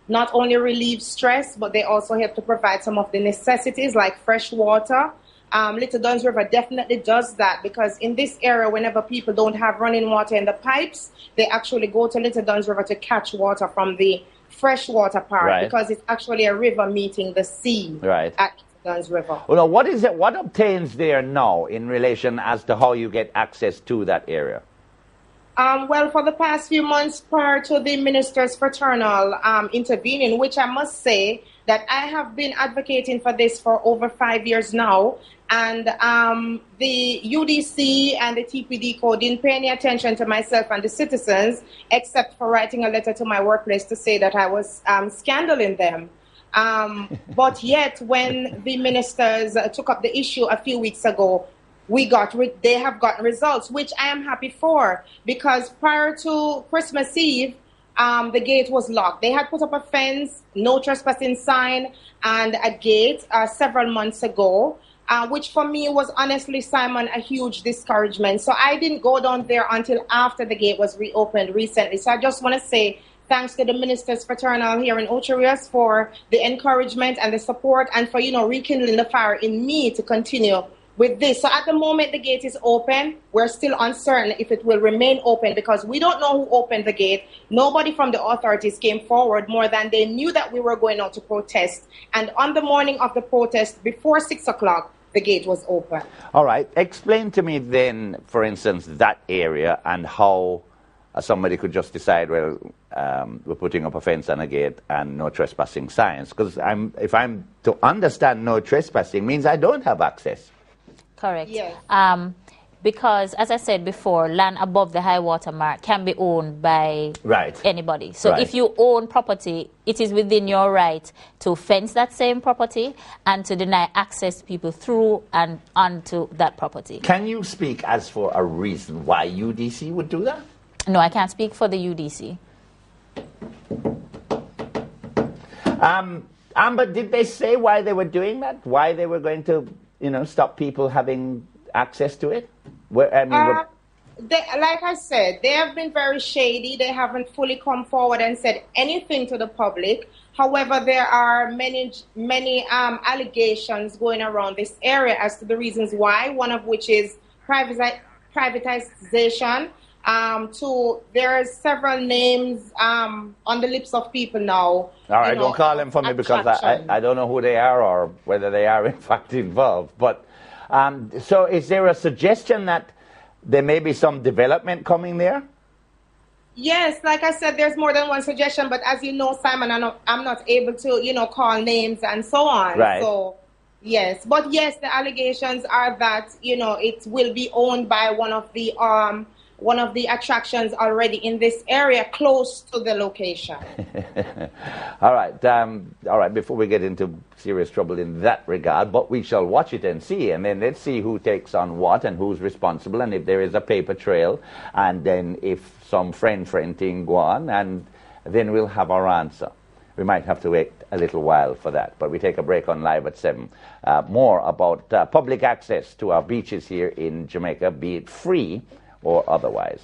not only relieve stress, but they also help to provide some of the necessities like fresh water. Little Duns River definitely does that because in this area, whenever people don't have running water in the pipes, they actually go to Little Duns River to catch water from the freshwater part Right. because it's actually a river meeting the sea Right. at Little Duns River. Well, now, what is it? What obtains there now in relation as to how you get access to that area? Well, for the past few months prior to the minister's fraternal intervening, which I must say that I have been advocating for this for over 5 years now, and the UDC and the TPD code didn't pay any attention to myself and the citizens, except for writing a letter to my workplace to say that I was scandaling them. But yet, when the ministers took up the issue a few weeks ago, they have gotten results, which I am happy for, because prior to Christmas Eve, the gate was locked. They had put up a fence, no trespassing sign, and a gate several months ago, which for me was honestly, Simon, a huge discouragement. So I didn't go down there until after the gate was reopened recently. So I just want to say thanks to the Ministers Fraternal here in Ocho Rios for the encouragement and the support and for, rekindling the fire in me to continue with this. So at the moment the gate is open, we're still uncertain if it will remain open because we don't know who opened the gate. Nobody from the authorities came forward more than they knew that we were going out to protest. And on the morning of the protest, before 6 o'clock, the gate was open. All right. Explain to me then, for instance, that area and how somebody could just decide, well, we're putting up a fence and a gate and no trespassing signs. Because if I'm to understand no trespassing means I don't have access. Correct. Yes. Because, as I said before, land above the high water mark can be owned by anybody. So if you own property, it is within your right to fence that same property and to deny access to people through and onto that property. Can you speak as for a reason why UDC would do that? No, I can't speak for the UDC. Amber, did they say why they were doing that? Why they were going to stop people having access to it? Like I said, they have been very shady. They haven't fully come forward and said anything to the public. However, there are many allegations going around this area as to the reasons why, one of which is privatization. There are several names on the lips of people now. All right, don't call them for me because I don't know who they are or whether they are in fact involved. But so is there a suggestion that there may be some development coming there? Yes, like I said, there's more than one suggestion. But as you know, Simon, I'm not able to, call names and so on. Right. So, yes. But yes, the allegations are that, it will be owned by one of the attractions already in this area close to the location. All right, before we get into serious trouble in that regard, but we shall watch it and see, and then let's see who takes on what and who's responsible, and if there is a paper trail, and then if some friend thing go on, and then we'll have our answer. We might have to wait a little while for that, but we take a break on Live at 7. More about public access to our beaches here in Jamaica, be it free or otherwise.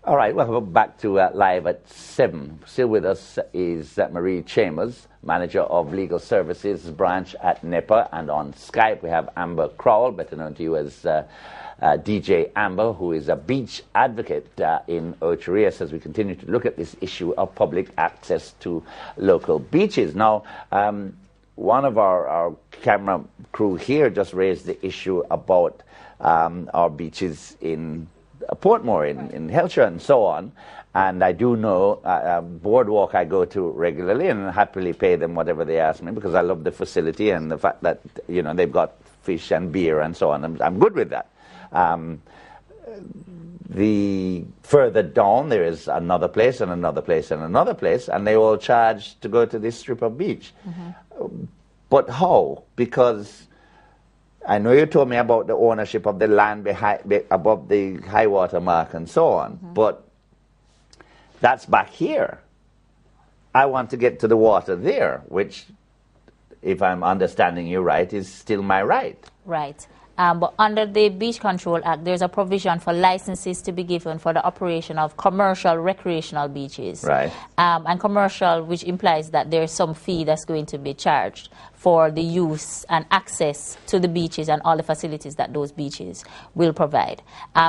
All right, welcome back to Live at 7. Still with us is Marie Chambers, Manager of Legal Services Branch at NEPA, and on Skype we have Amber Crowell, better known to you as DJ Amber, who is a beach advocate in Ocho Rios as we continue to look at this issue of public access to local beaches. Now, one of our camera crew here just raised the issue about our beaches in Portmore, in Hellshire and so on, and I do know Boardwalk I go to regularly and happily pay them whatever they ask me because I love the facility and the fact that they've got fish and beer and so on. I'm good with that. the further down there is another place and another place and another place, and they all charge to go to this strip of beach. But how? Because I know you told me about the ownership of the land above the high water mark and so on, but that's back here. I want to get to the water there, which, if I'm understanding you right, is still my right. Right. But under the Beach Control Act, there's a provision for licenses to be given for the operation of commercial recreational beaches. Right. And commercial, which implies that there's some fee that's going to be charged for the use and access to the beaches and all the facilities that those beaches will provide.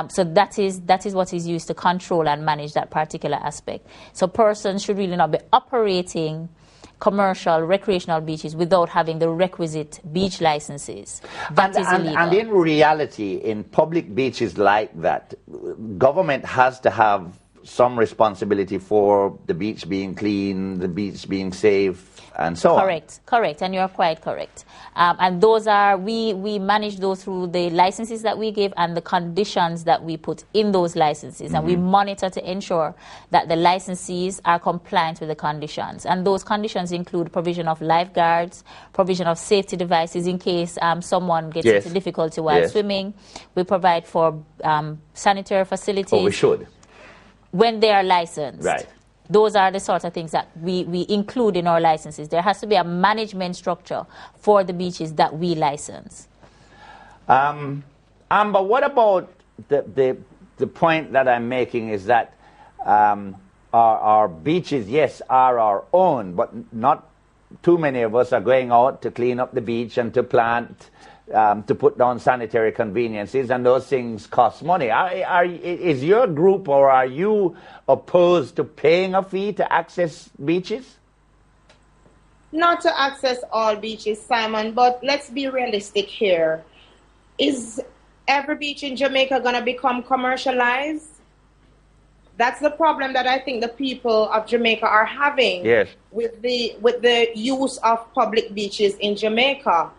So that is what is used to control and manage that particular aspect. So persons should really not be operating commercial recreational beaches without having the requisite beach licenses. That is illegal. And in reality, in public beaches like that, government has to have some responsibility for the beach being clean, the beach being safe, and so on. Correct, and you're quite correct. And those are, we manage those through the licenses that we give and the conditions that we put in those licenses. And we monitor to ensure that the licensees are compliant with the conditions. And those conditions include provision of lifeguards, provision of safety devices in case someone gets into difficulty while swimming. We provide for sanitary facilities. Oh, we should. When they are licensed. Right. Those are the sorts of things that we include in our licenses. There has to be a management structure for the beaches that we license. Amber, what about the point that I'm making is that our beaches, yes, are our own, but not too many of us are going out to clean up the beach and to plant, to put down sanitary conveniences, and those things cost money. Is your group or are you opposed to paying a fee to access beaches? Not to access all beaches, Simon, but let's be realistic here. Is every beach in Jamaica going to become commercialized? That's the problem that I think the people of Jamaica are having with the use of public beaches in Jamaica.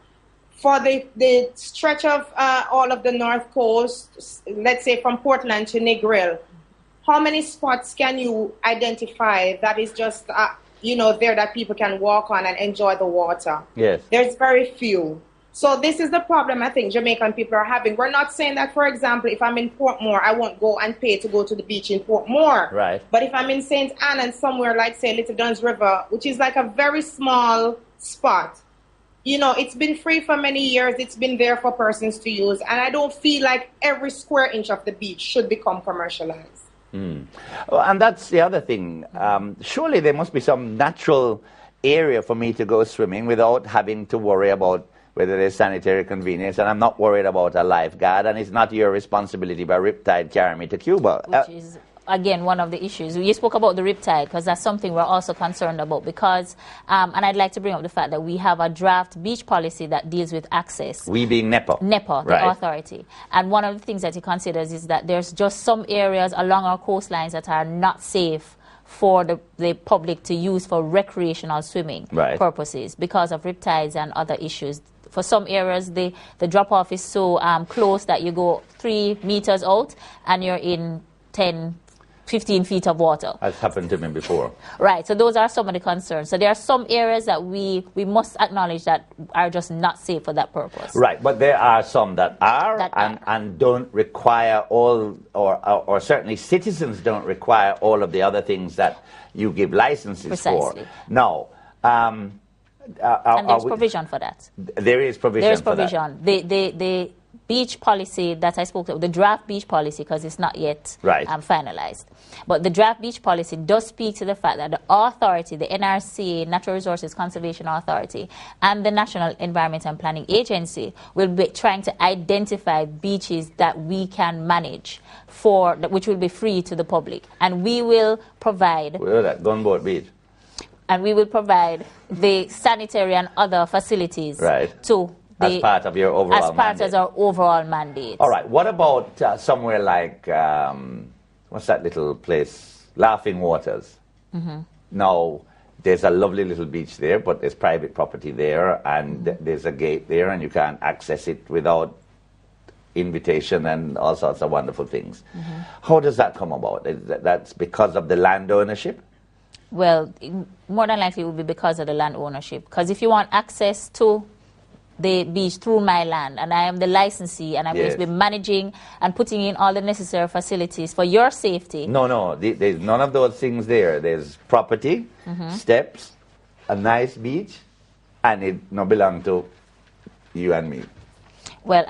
For the stretch of all of the North Coast, let's say from Portland to Negril, how many spots can you identify that is just, there that people can walk on and enjoy the water? Yes. There's very few. So this is the problem I think Jamaican people are having. We're not saying that, for example, if I'm in Portmore, I won't go and pay to go to the beach in Portmore. Right. But if I'm in St. Anne and somewhere like, say, Little Duns River, which is like a very small spot, it's been free for many years. It's been there for persons to use. And I don't feel like every square inch of the beach should become commercialized. Well, and that's the other thing. Surely there must be some natural area for me to go swimming without having to worry about whether there's sanitary convenience. And I'm not worried about a lifeguard. And it's not your responsibility by Riptide carrying me to Cuba. Which is, again, one of the issues. You spoke about the Riptide because that's something we're also concerned about because, and I'd like to bring up the fact that we have a draft beach policy that deals with access. We being NEPA. NEPA, the authority. And one of the things that it considers is that there's just some areas along our coastlines that are not safe for the public to use for recreational swimming purposes because of riptides and other issues. For some areas, the drop-off is so close that you go 3 meters out and you're in 10, 15 feet of water. That's happened to me before. Right, so those are some of the concerns. So there are some areas that we must acknowledge that are just not safe for that purpose. Right, but there are some that are and don't require all, or certainly citizens don't require all of the other things that you give licenses for. No. And there's provision for that. There is provision. There is provision. The beach policy that I spoke of, the draft beach policy, because it's not yet finalized. But the draft beach policy does speak to the fact that the authority, the NRC, Natural Resources Conservation Authority, and the National Environment and Planning Agency will be trying to identify beaches that we can manage which will be free to the public. And we will provide... Where is that? Gunboat Beach. And we will provide the sanitary and other facilities to as part of your overall mandate. As part of our overall mandate. All right. What about somewhere like, what's that little place? Laughing Waters. Now, there's a lovely little beach there, but there's private property there, and there's a gate there, and you can't access it without invitation and all sorts of wonderful things. How does that come about? That's because of the land ownership? Well, more than likely it will be because of the land ownership. Because if you want access to the beach through my land, and I am the licensee, and I'm going to be managing and putting in all the necessary facilities for your safety. No, there's none of those things there. There's property, steps, a nice beach, and it no belong to you and me. Well,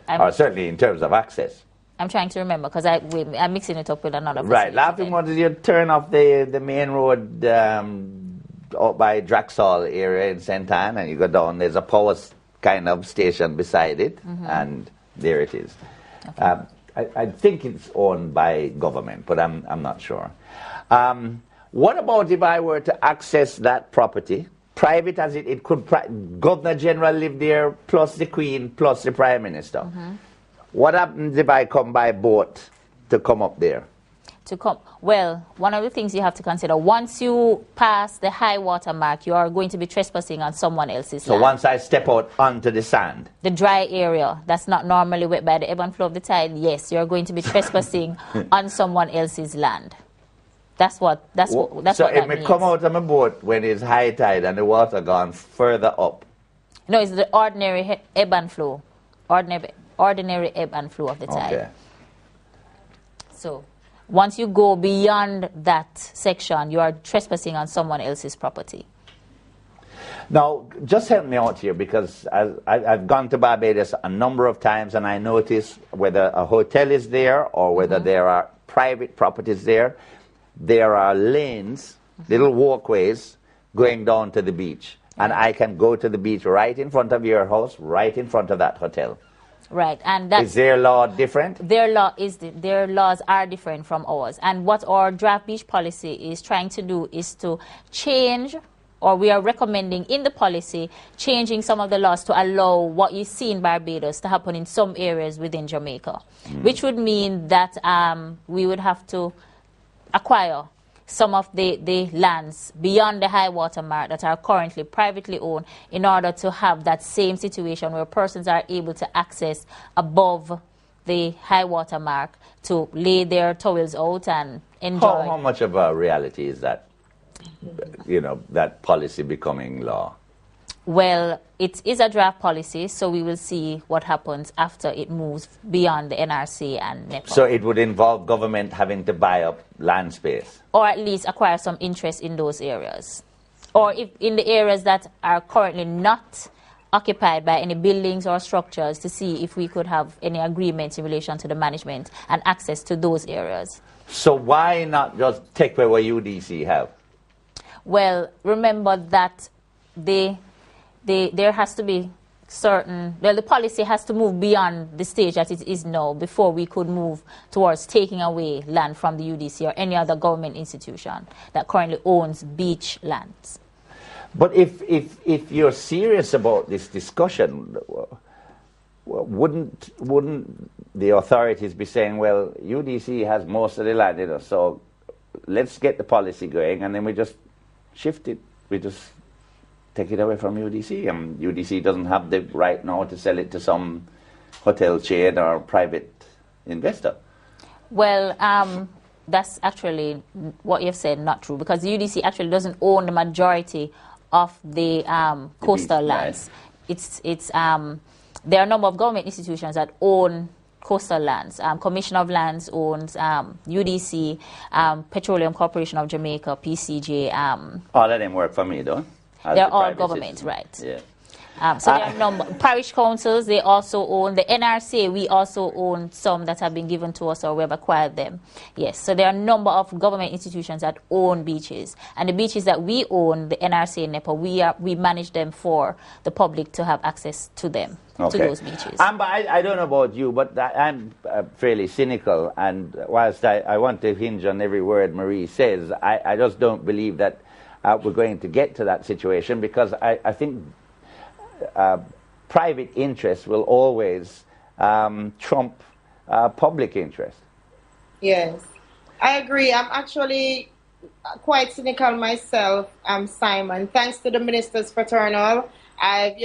or certainly in terms of access. I'm trying to remember because I'm mixing it up with another. Right. Laughing Water, you turn off the main road out by Draxall area in St. Anne, and you go down. There's a power kind of station beside it, and there it is. Okay. I think it's owned by government, but I'm not sure. What about if I were to access that property? Private as it could, Governor General live there, plus the Queen, plus the Prime Minister. What happens if I come by boat to come up there? Well, one of the things you have to consider, once you pass the high water mark, you are going to be trespassing on someone else's land. So once I step out onto the sand? The dry area, that's not normally wet by the ebb and flow of the tide, yes, you're going to be trespassing on someone else's land. That's what that means. So if I come out of my boat when it's high tide and the water gone further up? No, it's the ordinary ebb and flow. Ordinary ebb and flow of the tide. Okay. So once you go beyond that section, you are trespassing on someone else's property. Now, just help me out here, because I've gone to Barbados a number of times, and I notice whether a hotel is there or whether there are private properties there, there are lanes, little walkways going down to the beach. And I can go to the beach right in front of your house, right in front of that hotel. Right, and that's, is their law different? Their laws are different from ours. And what our draft beach policy is trying to do is to change, or we are recommending in the policy, changing some of the laws to allow what you see in Barbados to happen in some areas within Jamaica, which would mean that we would have to acquire some of the lands beyond the high water mark that are currently privately owned in order to have that same situation where persons are able to access above the high water mark to lay their towels out and enjoy. How much of a reality is that, that policy becoming law? Well, it is a draft policy, so we will see what happens after it moves beyond the NRC and NEPA. So it would involve government having to buy up land space? Or at least acquire some interest in those areas. Or if in the areas that are currently not occupied by any buildings or structures, to see if we could have any agreements in relation to the management and access to those areas. So why not just take away what UDC have? Well, remember that there has to be the policy has to move beyond the stage that it is now before we could move towards taking away land from the UDC or any other government institution that currently owns beach lands. But if you're serious about this discussion, wouldn't the authorities be saying, well, UDC has most of the land, so let's get the policy going, and then we just shift it. We just take it away from UDC. UDC doesn't have the right now to sell it to some hotel chain or private investor. Well, that's actually what you've said not true, because the UDC actually doesn't own the majority of the coastal lands. Right. There are a number of government institutions that own coastal lands. Commission of Lands owns UDC, Petroleum Corporation of Jamaica, PCJ. All of them work for me, though. They're all government, right? Yeah. So there are a number parish councils. They also own the NRC. We also own some that have been given to us, or we have acquired them. Yes. So there are a number of government institutions that own beaches, and the beaches that we own, the NRC and NEPA, we manage them for the public to have access to them, to those beaches. I don't know about you, but I'm fairly cynical, and whilst I want to hinge on every word Marie says, I just don't believe that we're going to get to that situation, because I think private interest will always trump public interest. Yes, I agree. I'm actually quite cynical myself, Simon. Thanks to the Ministers Fraternal, I've,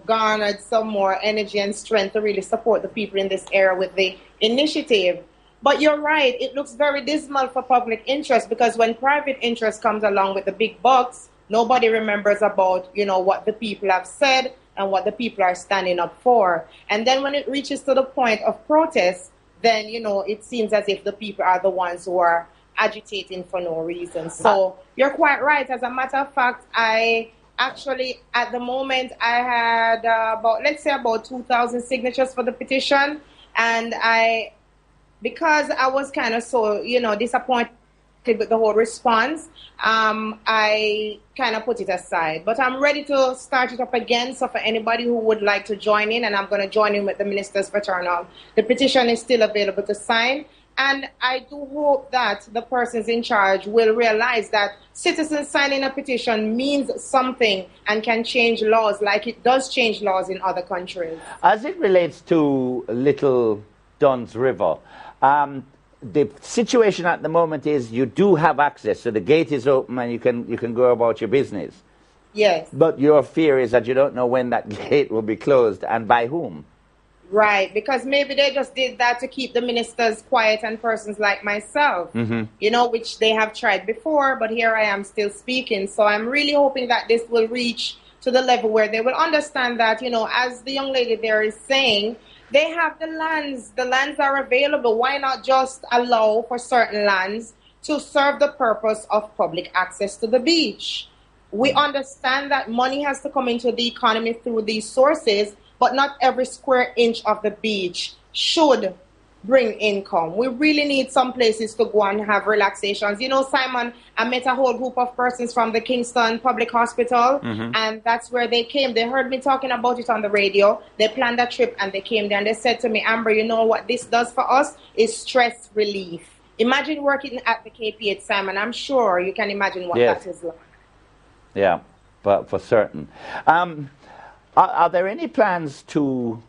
garnered some more energy and strength to really support the people in this area with the initiative. But you're right, it looks very dismal for public interest, because when private interest comes along with the big bucks, nobody remembers about, what the people have said and what the people are standing up for. And then when it reaches to the point of protest, then, it seems as if the people are the ones who are agitating for no reason. So you're quite right. As a matter of fact, I actually, at the moment, I had about 2,000 signatures for the petition. And because I was kind of so, disappointed with the whole response, I kind of put it aside. But I'm ready to start it up again. So for anybody who would like to join in, and I'm going to join in with the Ministers Fraternal, the petition is still available to sign. And I do hope that the persons in charge will realize that citizens signing a petition means something and can change laws like it does change laws in other countries. As it relates to Little Duns River, the situation at the moment is you do have access, so the gate is open and you can go about your business. Yes. But your fear is that you don't know when that gate will be closed and by whom. Right, because maybe they just did that to keep the ministers quiet and persons like myself, which they have tried before, but here I am still speaking. So I'm really hoping that this will reach to the level where they will understand that, as the young lady there is saying, they have the lands are available. Why not just allow for certain lands to serve the purpose of public access to the beach? We understand that money has to come into the economy through these sources, but not every square inch of the beach should bring income. We really need some places to go and have relaxations. Simon, I met a whole group of persons from the Kingston Public Hospital, and that's where they came. They heard me talking about it on the radio. They planned a trip and they came there and they said to me, Amber, you know what this does for us is stress relief. Imagine working at the KPH, Simon. I'm sure you can imagine what that is like. Yeah, but for certain. Are there any plans to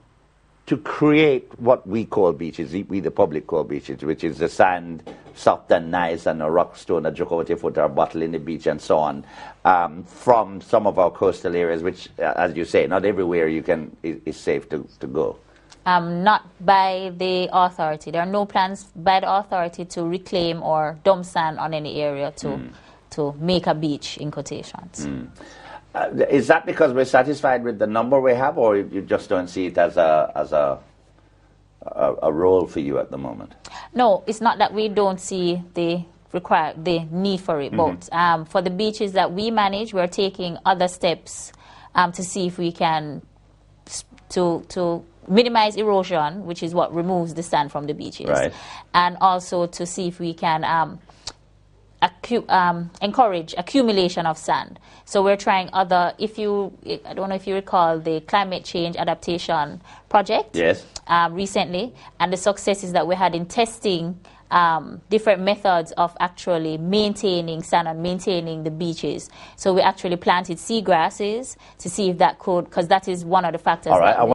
create what we call beaches, we the public call beaches, which is the sand, soft and nice, and a rock stone, a joke out your foot, or a bottle in the beach, and so on, from some of our coastal areas, which, as you say, not everywhere is safe to go? Not by the authority. There are no plans by the authority to reclaim or dump sand on any area to make a beach, in quotations. Is that because we're satisfied with the number we have, or you just don't see it as a role for you at the moment? No, it's not that we don't see the need for it. But for the beaches that we manage, we're taking other steps to see if we can to minimize erosion, which is what removes the sand from the beaches, right, and also to see if we can encourage accumulation of sand. So we're trying I don't know if you recall the climate change adaptation project recently, and the successes that we had in testing different methods of actually maintaining sand and maintaining the beaches. So we actually planted seagrasses to see if that could, because that is one of the factors. All right.